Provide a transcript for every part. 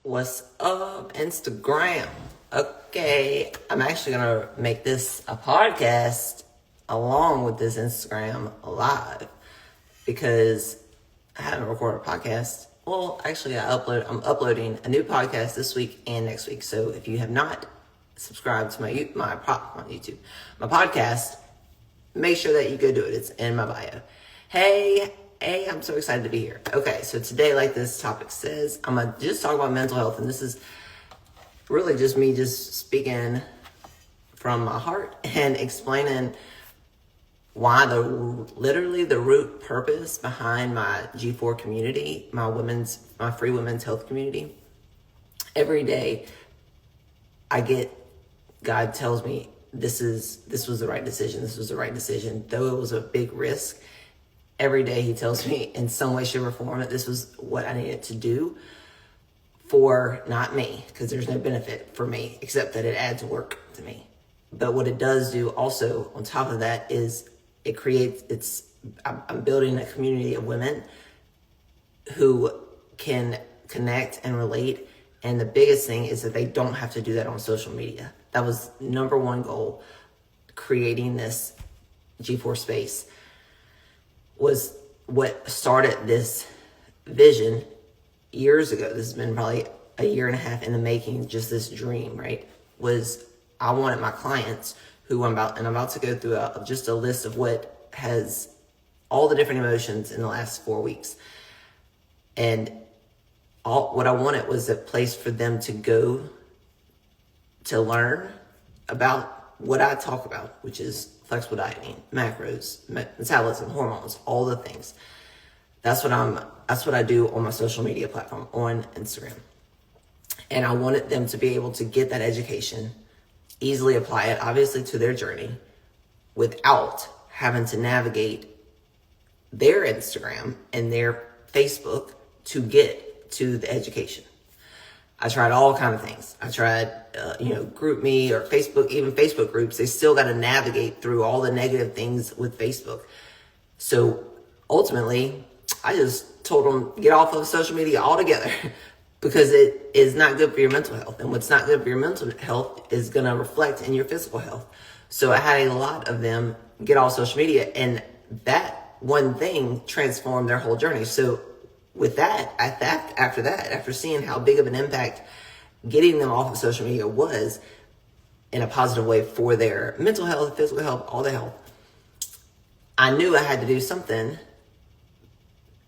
What's up, Instagram? Okay, I'm actually gonna make this a podcast along with this Instagram live because I haven't recorded a podcast. Well, actually, I'm uploading a new podcast this week and next week. So if you have not subscribed to my podcast, make sure that you go do it. It's in my bio. Hey, I'm so excited to be here. Okay, so today, like this topic says, I'm going to just talk about mental health. And this is really just me just speaking from my heart and explaining why literally the root purpose behind my G4 community, my free women's health community. Every day God tells me this was the right decision. This was the right decision. Though it was a big risk, every day he tells me in some way, shape, or form that this was what I needed to do for not me, because there's no benefit for me except that it adds work to me. But what it does do also on top of that is I'm building a community of women who can connect and relate. And the biggest thing is that they don't have to do that on social media. That was number one goal, creating this G4 space, was what started this vision years ago. This has been probably a year and a half in the making, just this dream, right? Was I wanted my clients I'm about to go through just a list of what has all the different emotions in the last 4 weeks. And what I wanted was a place for them to go to learn about what I talk about, which is flexible dieting, macros, metabolism, hormones, all the things. That's what I do on my social media platform, on Instagram. And I wanted them to be able to get that education, easily apply it, obviously, to their journey without having to navigate their Instagram and their Facebook to get to the education. I tried all kind of things. I tried, GroupMe or Facebook, even Facebook groups. They still got to navigate through all the negative things with Facebook. So ultimately, I just told them, get off of social media altogether because it is not good for your mental health. And what's not good for your mental health is going to reflect in your physical health. So I had a lot of them get off social media, and that one thing transformed their whole journey. So with that, after seeing how big of an impact getting them off of social media was in a positive way for their mental health, physical health, all the health, I knew I had to do something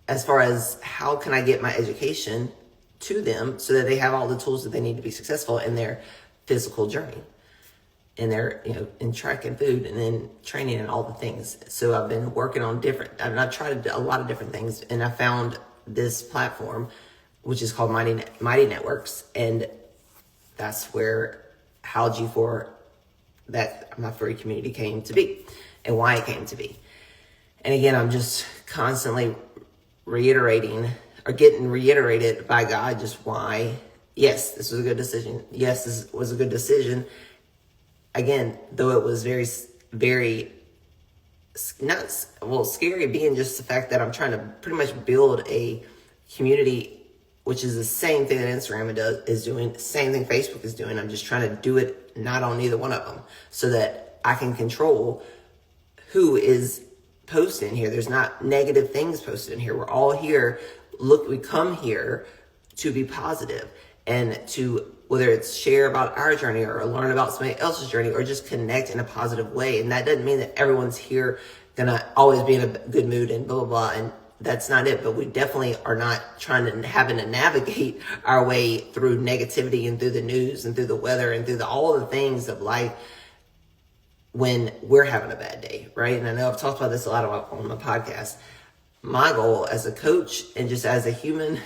as far as how can I get my education to them so that they have all the tools that they need to be successful in their physical journey, in their, in track and food and in training and all the things. So I've been working on I've tried a lot of different things, and I found this platform, which is called Mighty Networks. And that's how G4, that my free community came to be and why it came to be. And again, I'm just constantly reiterating or getting reiterated by God just why, yes, this was a good decision. Yes, this was a good decision. Again, though it was very, very scary, being just the fact that I'm trying to pretty much build a community, which is the same thing that Instagram is doing, the same thing Facebook is doing. I'm just trying to do it not on either one of them so that I can control who is posted in here. There's not negative things posted in here. We're all here. We come here to be positive and to, whether it's share about our journey or learn about somebody else's journey or just connect in a positive way. And that doesn't mean that everyone's here gonna always be in a good mood and blah, blah, blah. And that's not it. But we definitely are not having to navigate our way through negativity and through the news and through the weather and through all the things of life when we're having a bad day, right? And I know I've talked about this a lot on my podcast. My goal as a coach and just as a human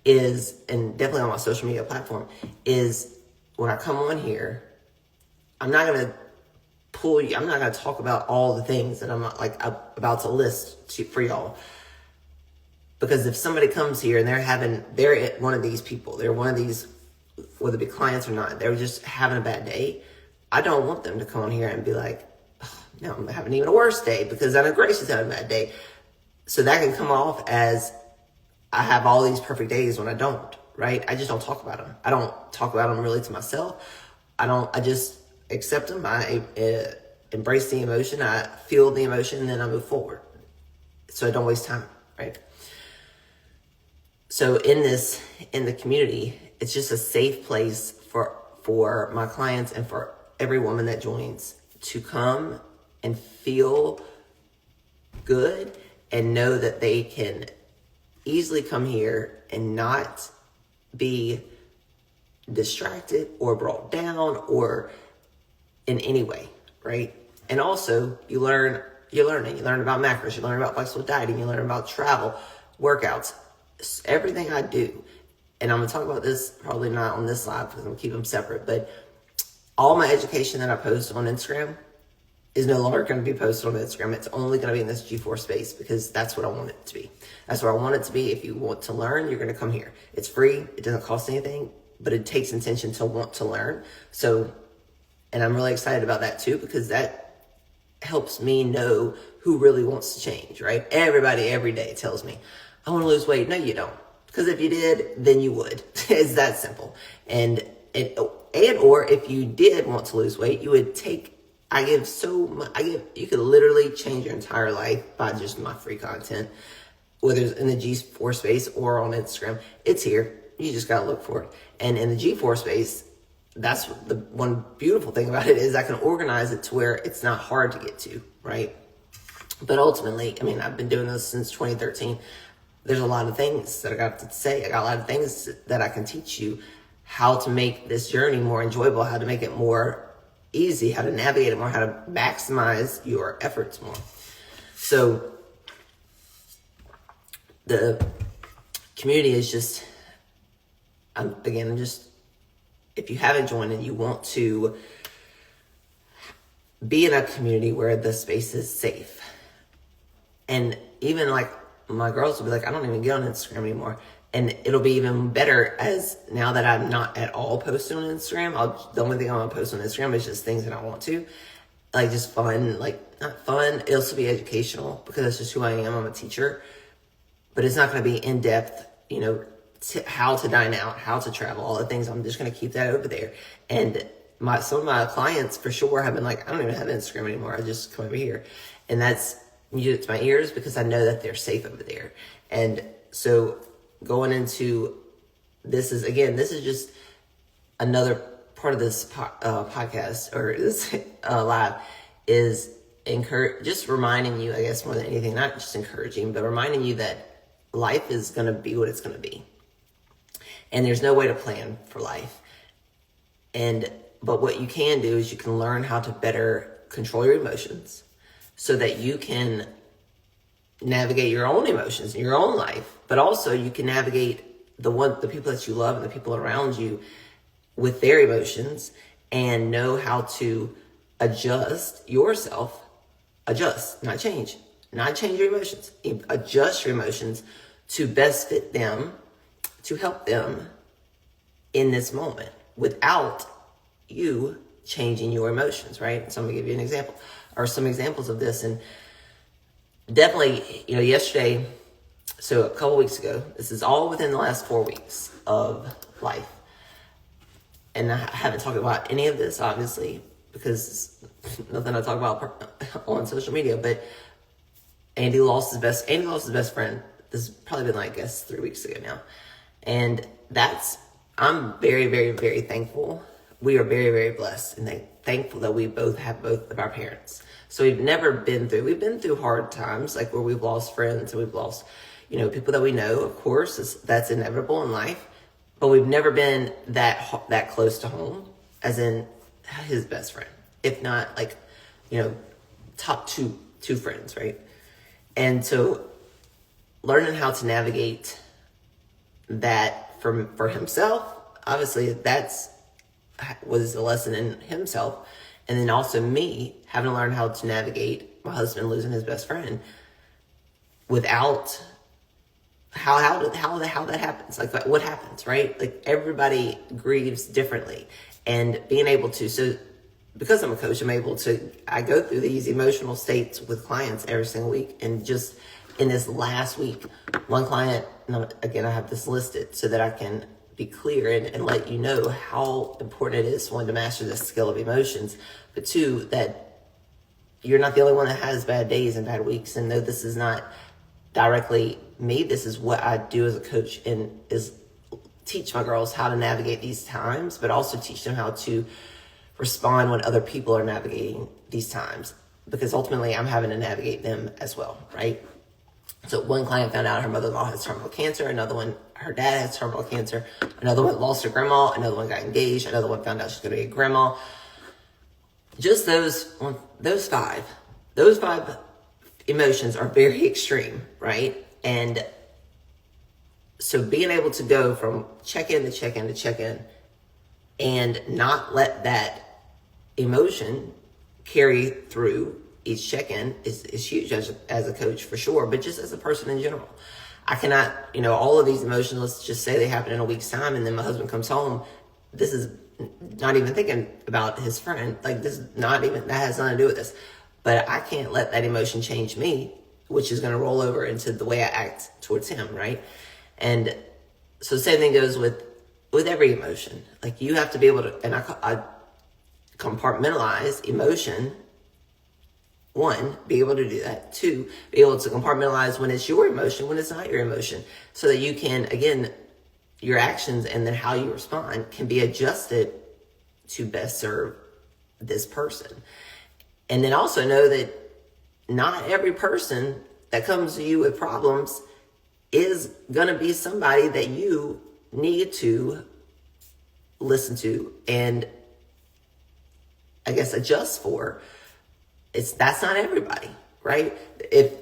is, and definitely on my social media platform, is when I come on here, I'm not going to talk about all the things that I'm about to list for y'all. Because if somebody comes here and they're one of these people, they're one of these, whether it be clients or not, they're just having a bad day, I don't want them to come on here and be like, oh, no, I'm having even a worse day because I know Grace is having a bad day. So that can come off as I have all these perfect days when I don't. right? I just don't talk about them. I don't talk about them really to myself. I just accept them. I embrace the emotion. I feel the emotion, and then I move forward. So I don't waste time, right? So in the community, it's just a safe place for my clients and for every woman that joins to come and feel good and know that they can easily come here and not be distracted or brought down or in any way, right? And also you learn about macros, you learn about flexible dieting, you learn about travel, workouts, everything I do. And I'm gonna talk about this probably not on this live because I'm gonna keep them separate, but all my education that I post on Instagram is no longer going to be posted on Instagram. It's only going to be in this G4 space because that's what I want it to be. That's where I want it to be. If you want to learn, you're going to come here. It's free. It doesn't cost anything, but it takes intention to want to learn. So, and I'm really excited about that too, because that helps me know who really wants to change, right? Everybody every day tells me, I want to lose weight. No, you don't. Because if you did, then you would. It's that simple. And or if you did want to lose weight, you would you could literally change your entire life by just my free content, whether it's in the G4 space or on Instagram. It's here. You just got to look for it. And in the G4 space, that's the one beautiful thing about it is I can organize it to where it's not hard to get to, right? But ultimately, I mean, I've been doing this since 2013. There's a lot of things that I got to say. I got a lot of things that I can teach you how to make this journey more enjoyable, how to make it more easy, how to navigate it more, how to maximize your efforts more. So the community is just, if you haven't joined and you want to be in a community where the space is safe, and even like my girls will be like, I don't even get on Instagram anymore. And it'll be even better as now that I'm not at all posting on Instagram. The only thing I'm going to post on Instagram is just things that I want to. Like just fun, like not fun. It'll also be educational because that's just who I am. I'm a teacher. But it's not going to be in depth, how to dine out, how to travel, all the things. I'm just going to keep that over there. And some of my clients for sure have been like, I don't even have Instagram anymore. I just come over here. And that's music to my ears because I know that they're safe over there. And so going into this is just another part of this podcast or this live is just reminding you, I guess more than anything, not just encouraging, but reminding you that life is going to be what it's going to be. And there's no way to plan for life. But what you can do is you can learn how to better control your emotions so that you can navigate your own emotions in your own life, but also you can navigate the people that you love and the people around you with their emotions and know how to adjust yourself, not change your emotions, adjust your emotions to best fit them, to help them in this moment without you changing your emotions, right? So I'm gonna give you an example or some examples of this. And definitely, yesterday, so a couple weeks ago, this is all within the last 4 weeks of life. And I haven't talked about any of this, obviously, because nothing I talk about on social media, but Andy lost his best friend. This has probably been 3 weeks ago now. And I'm very, very, very thankful. We are very, very blessed and thankful that we both have both of our parents. So we've been through hard times, like where we've lost friends and we've lost, people that we know, of course, that's inevitable in life, but we've never been that close to home as in his best friend, if not top two friends, right? And so learning how to navigate that for himself, obviously was a lesson in himself. And then also me having to learn how to navigate my husband losing his best friend without how that happens. Like what happens, right? Like everybody grieves differently. And being able to, so because I'm a coach, I go through these emotional states with clients every single week. And just in this last week, one client, again, I have this listed so that I can be clear and let you know how important it is, one, to master the skill of emotions, but two, that you're not the only one that has bad days and bad weeks. And no, this is not directly me. This is what I do as a coach, and is teach my girls how to navigate these times, but also teach them how to respond when other people are navigating these times, because ultimately I'm having to navigate them as well, right? So one client found out her mother-in-law has terminal cancer. Another one, her dad has terminal cancer. Another one lost her grandma. Another one got engaged. Another one found out she's going to be a grandma. Just those five emotions are very extreme, right? And so being able to go from check-in to check-in to check-in and not let that emotion carry through each check-in is huge as a coach, for sure, but just as a person in general. I cannot, all of these emotions, let's just say they happen in a week's time, and then my husband comes home. This is not even thinking about his friend. Like, this is not even, that has nothing to do with this. But I can't let that emotion change me, which is going to roll over into the way I act towards him, right? And so the same thing goes with every emotion. Like, you have to be able to, and I compartmentalize emotion. One, be able to do that. Two, be able to compartmentalize when it's your emotion, when it's not your emotion, so that you can, again, your actions and then how you respond can be adjusted to best serve this person. And then also know that not every person that comes to you with problems is going to be somebody that you need to listen to and, I guess, adjust for. That's not everybody, right?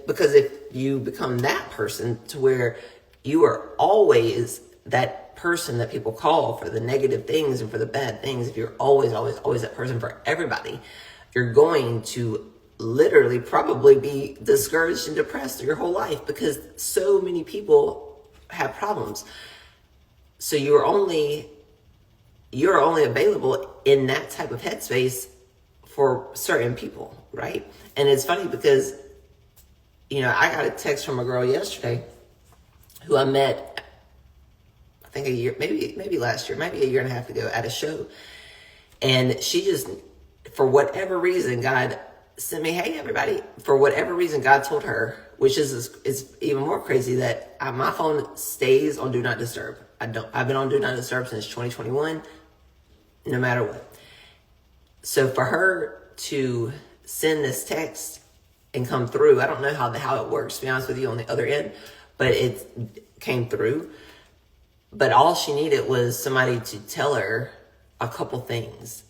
Because if you become that person to where you are always that person that people call for the negative things and for the bad things, if you're always that person for everybody, you're going to literally probably be discouraged and depressed your whole life, because so many people have problems. So you're only available in that type of headspace for certain people, right? And it's funny because, I got a text from a girl yesterday who I met, I think a year, maybe last year, maybe a year and a half ago at a show. And she just, for whatever reason, God sent me, hey, everybody, for whatever reason, God told her, which is even more crazy, that my phone stays on Do Not Disturb. I've been on Do Not Disturb since 2021, no matter what. So for her to send this text and come through, I don't know how it works, to be honest with you, on the other end, but it came through. But all she needed was somebody to tell her a couple things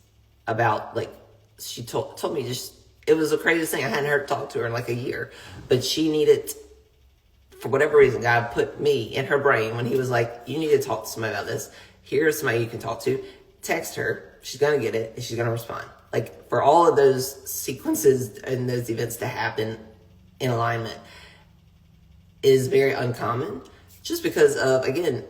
about, like, she told me, just, it was the craziest thing. I hadn't heard talk to her in like a year, but she needed, for whatever reason, God put me in her brain when he was like, you need to talk to somebody about this. Here's somebody you can talk to. Text her. She's going to get it, and she's going to respond. Like, for all of those sequences and those events to happen in alignment is very uncommon, just because of, again,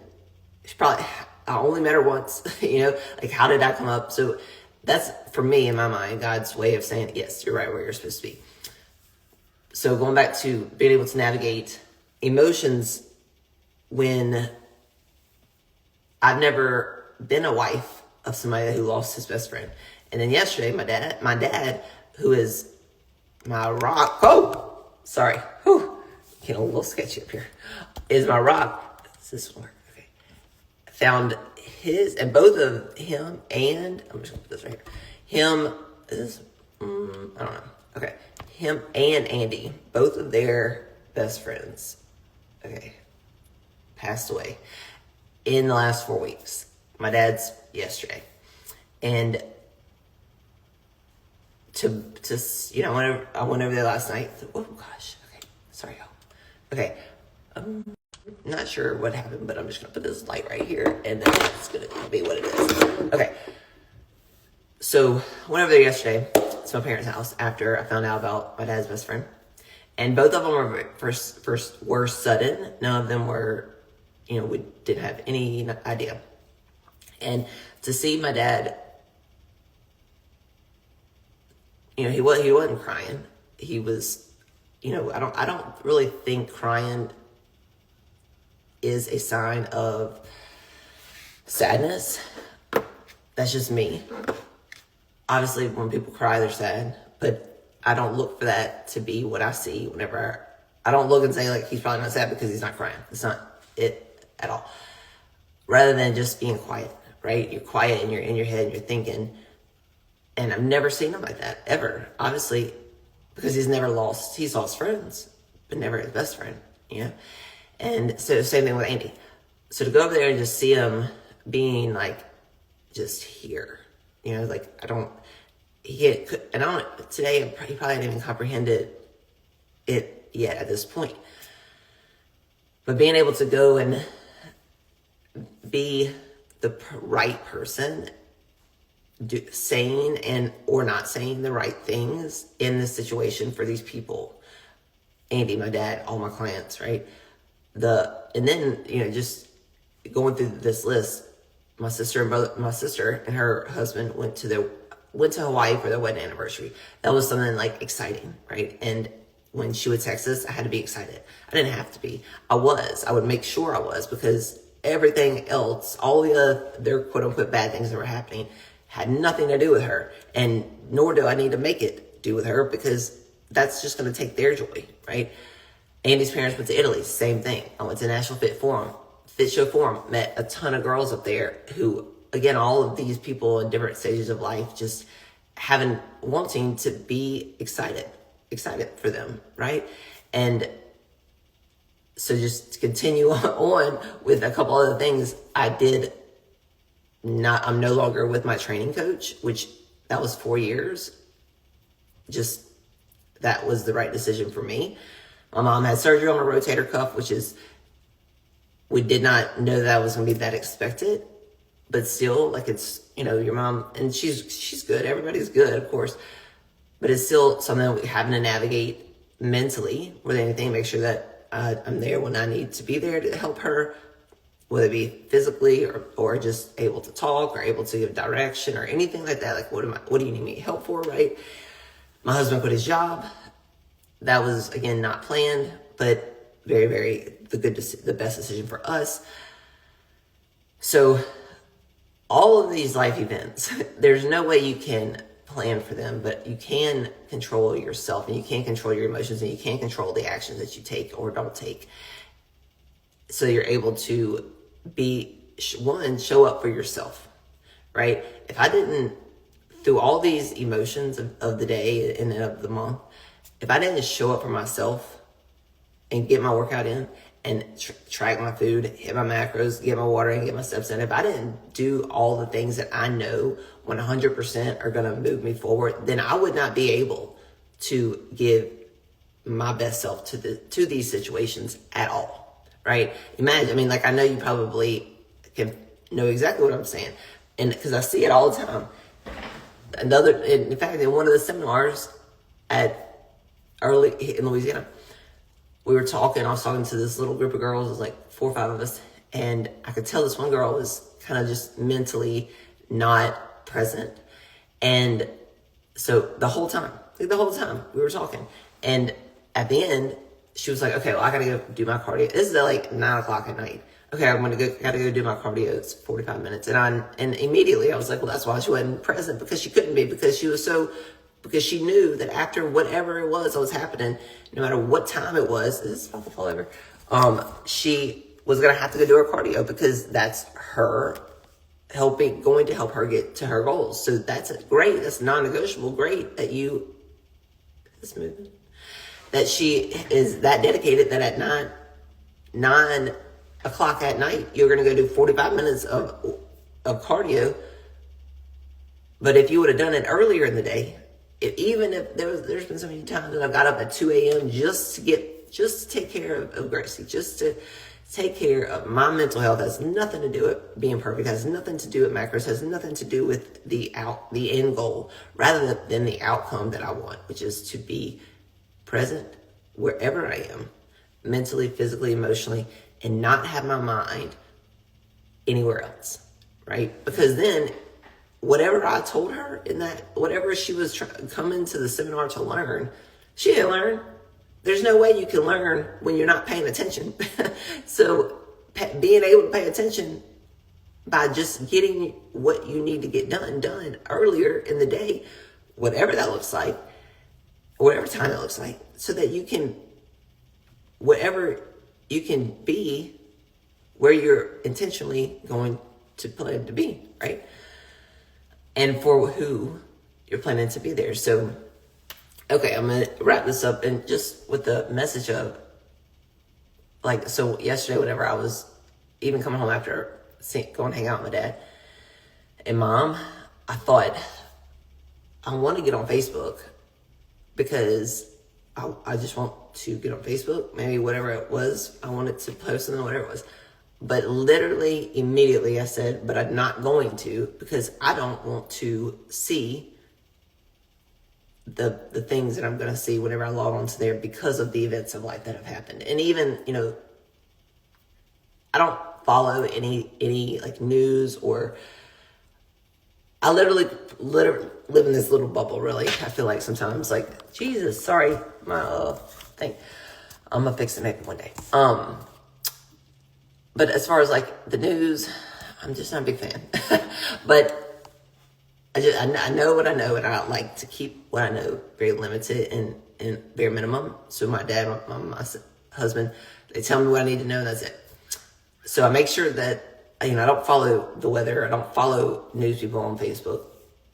I only met her once, like, how did that come up? So that's, for me, in my mind, God's way of saying, yes, you're right where you're supposed to be. So going back to being able to navigate emotions, when I've never been a wife of somebody who lost his best friend. And then yesterday, my dad, who is my rock, getting a little sketchy up here, is my rock. Does this work? Okay. Found and both of him and, I'm just gonna put this right here. Him, is this, I don't know. Okay. Him and Andy, both of their best friends, passed away in the last 4 weeks. My dad's yesterday. And whenever I went over there last night, oh gosh, okay, sorry y'all. Okay, I'm not sure what happened, but I'm just gonna put this light right here, and then it's gonna be what it is. Okay, so went over there yesterday to my parents' house after I found out about my dad's best friend, and both of them were first were sudden. None of them were, we didn't have any idea. And to see my dad, he wasn't crying. He was, I don't really think crying is a sign of Sadness, that's just me. Obviously, when people cry, they're sad, but I don't look for that to be what I see whenever I don't look and say, like, he's probably not sad because he's not crying. It's not it at all. Rather than just being quiet, right? You're quiet and you're in your head and you're thinking. And I've never seen him like that, ever. Obviously, because he's lost friends, but never his best friend, you know? And so same thing with Andy. So to go over there and just see him being like, just here, you know, like today he probably hadn't even comprehended it yet at this point. But being able to go and be the right person, saying and or not saying the right things in this situation for these people, Andy, my dad, all my clients, right? And then, you know, just going through this list, my sister and her husband went to Hawaii for their wedding anniversary. That was something like exciting, right? And when she would text us, I had to be excited. I didn't have to be. I would make sure I was, because everything else, all their quote unquote bad things that were happening had nothing to do with her. And nor do I need to make it do with her, because that's just going to take their joy, right? Andy's parents went to Italy, same thing. I went to National Fit Show Forum, met a ton of girls up there who, again, all of these people in different stages of life, just wanting to be excited for them, right? And so just to continue on with a couple other things, I'm no longer with my training coach, which that was 4 years. Just, that was the right decision for me. My mom had surgery on a rotator cuff, we did not know that was going to be that expected, but still, like, it's, you know, your mom, and she's good. Everybody's good, of course, but it's still something that we're having to navigate mentally with anything, make sure that I'm there when I need to be there to help her, whether it be physically or just able to talk or able to give direction or anything like that. Like, what do you need me help for, right? My husband quit his job. That was, again, not planned, but very, very the best decision for us. So all of these life events, there's no way you can plan for them, but you can control yourself, and you can control your emotions, and you can control the actions that you take or don't take. So you're able to show up for yourself, right? If I didn't, through all these emotions of the day and of the month, if I didn't show up for myself and get my workout in and track my food, hit my macros, get my water in, get my steps in, if I didn't do all the things that I know 100% are going to move me forward, then I would not be able to give my best self to these situations at all, right? Imagine, I mean, like, I know you probably can know exactly what I'm saying, and because I see it all the time. In fact, in one of the seminars early in Louisiana, I was talking to this little group of girls. It was like 4 or 5 of us. And I could tell this one girl was kind of just mentally not present. And so the whole time we were talking. And at the end, she was like, okay, well, I got to go do my cardio. This is at like 9 o'clock at night. Okay, gotta go do my cardio. It's 45 minutes. And immediately I was like, well, that's why she wasn't present, because she couldn't be, because she knew that after whatever it was that was happening, no matter what time it was, this is about to fall over, she was going to have to go do her cardio, because that's her going to help her get to her goals. So that's great. That's non-negotiable. Great that that she is that dedicated that at 9 o'clock at night, you're going to go do 45 minutes of cardio. But if you would have done it earlier in the day, even if there's been so many times that I've got up at 2 a.m. just to take care of Gracie, just to take care of my mental health. Has nothing to do with being perfect, has nothing to do with macros, has nothing to do with the end goal, rather than the outcome that I want, which is to be present wherever I am, mentally, physically, emotionally, and not have my mind anywhere else, right? Because then whatever I told her whatever she was coming to the seminar to learn, she didn't learn. There's no way you can learn when you're not paying attention. So being able to pay attention by just getting what you need to get done earlier in the day, whatever that looks like, whatever time it looks like, so that you can, whatever you can be where you're intentionally going to plan to be, right? And for who you're planning to be there. So, okay, I'm going to wrap this up and just with the message of, like, so yesterday, whenever I was even coming home after going to hang out with my dad and mom, I thought, I want to get on Facebook because I just want to get on Facebook, maybe whatever it was, I wanted to post something, whatever it was. But literally, immediately I said, but I'm not going to, because I don't want to see the things that I'm going to see whenever I log onto there because of the events of life that have happened. And even, I don't follow any like news, or I literally live in this little bubble, really. I feel like sometimes, like, Jesus, sorry, my thing. I'm gonna fix it maybe one day. But as far as like the news, I'm just not a big fan. But I know what I know, and I like to keep what I know very limited and bare minimum. So my dad, my husband, they tell me what I need to know, and that's it. So I make sure that, I don't follow the weather. I don't follow news people on Facebook.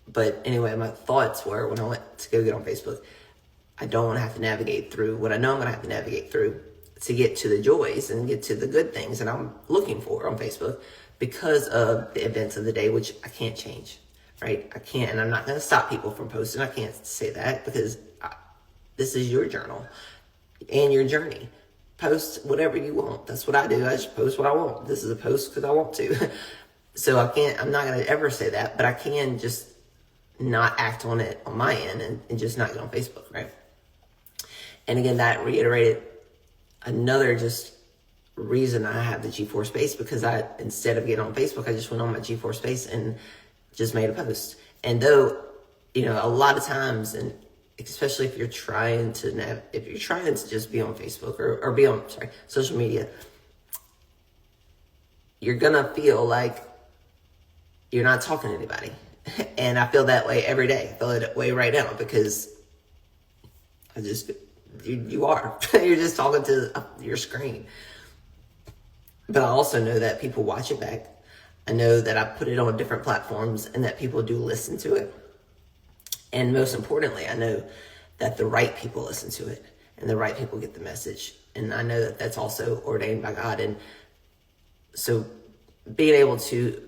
But anyway, my thoughts were, when I went to go get on Facebook, I don't want to have to navigate through what I know I'm going to have to navigate through to get to the joys and get to the good things that I'm looking for on Facebook because of the events of the day, which I can't change, right? I can't, and I'm not going to stop people from posting. I can't say that because this is your journal and your journey. Post whatever you want. That's what I do. I just post what I want. This is a post because I want to. So I'm not going to ever say that, but I can just not act on it on my end and just not get on Facebook, right? And again, that reiterated another just reason I have the G4 space, because instead of getting on Facebook, I just went on my G4 space and just made a post. And though, a lot of times, and especially if you're trying to just be on Facebook or be on, social media, you're gonna feel like you're not talking to anybody. And I feel that way every day. I feel that way right now because you are. You're just talking to your screen. But I also know that people watch it back. I know that I put it on different platforms and that people do listen to it. And most importantly, I know that the right people listen to it and the right people get the message. And I know that that's also ordained by God. And so being able to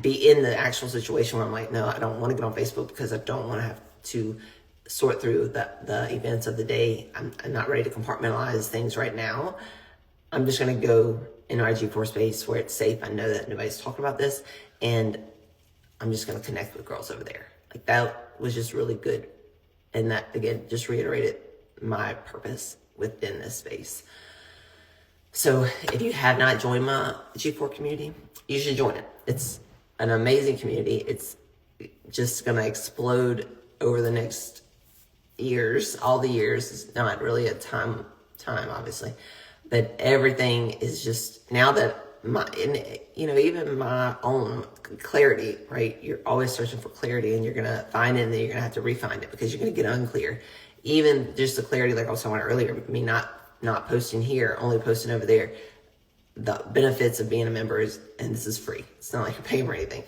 be in the actual situation where I'm like, no, I don't want to get on Facebook because I don't want to have to sort through the events of the day. I'm not ready to compartmentalize things right now. I'm just going to go in our G4 space where it's safe. I know that nobody's talking about this, and I'm just going to connect with girls over there. Like, that was just really good. And that, again, just reiterated my purpose within this space. So if you have not joined my G4 community, you should join it. It's an amazing community. It's just going to explode over the next years. All the years. It's not really a time, obviously. But everything is just, now that even my own clarity, right? You're always searching for clarity, and you're going to find it, and then you're going to have to refine it because you're going to get unclear. Even just the clarity, like I was talking about earlier, me not posting here, only posting over there. The benefits of being a member is, and this is free, it's not like you're paying for anything,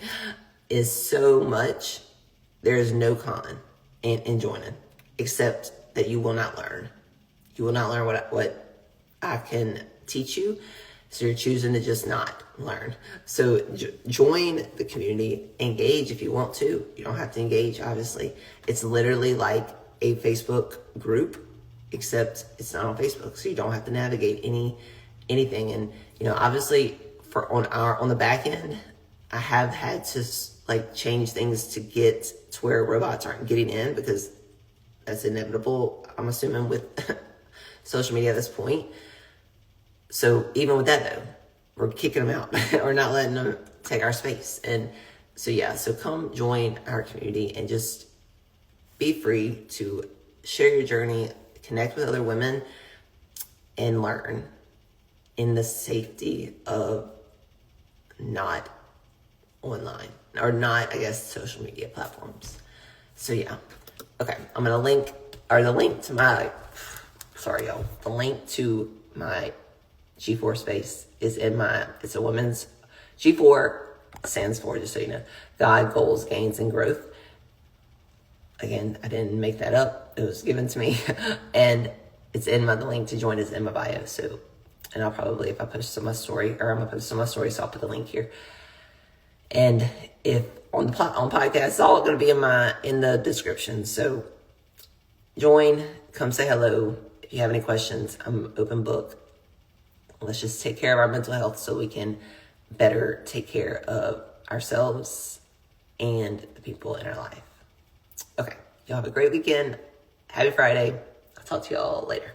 is so much. There is no con in joining, except that you will not learn. You will not learn what I can teach you. So you're choosing to just not learn. So join the community, engage if you want to. You don't have to engage, obviously. It's literally like a Facebook group, except it's not on Facebook. So you don't have to navigate anything. And, obviously on the back end, I have had to change things to get to where robots aren't getting in, because that's inevitable, I'm assuming, with social media at this point. So even with that, though, we're kicking them out. We're not letting them take our space. And so come join our community and just be free to share your journey, connect with other women, and learn in the safety of not online, or not, I guess, social media platforms. So yeah. Okay, I'm gonna link, or the link to my, sorry y'all, the link to my G4 space is in my, it's a women's, G4 stands for, just so you know, God, Goals, Gains, and Growth. Again, I didn't make that up. It was given to me. And it's in my, the link to join is in my bio. So, and I'll probably, if I post on my story, or I'm gonna post on my story, so I'll put the link here. And if on the on podcast, it's all gonna be in the description. So join, come say hello. If you have any questions, I'm open book. Let's just take care of our mental health so we can better take care of ourselves and the people in our life. Okay, y'all have a great weekend. Happy Friday. I'll talk to y'all later.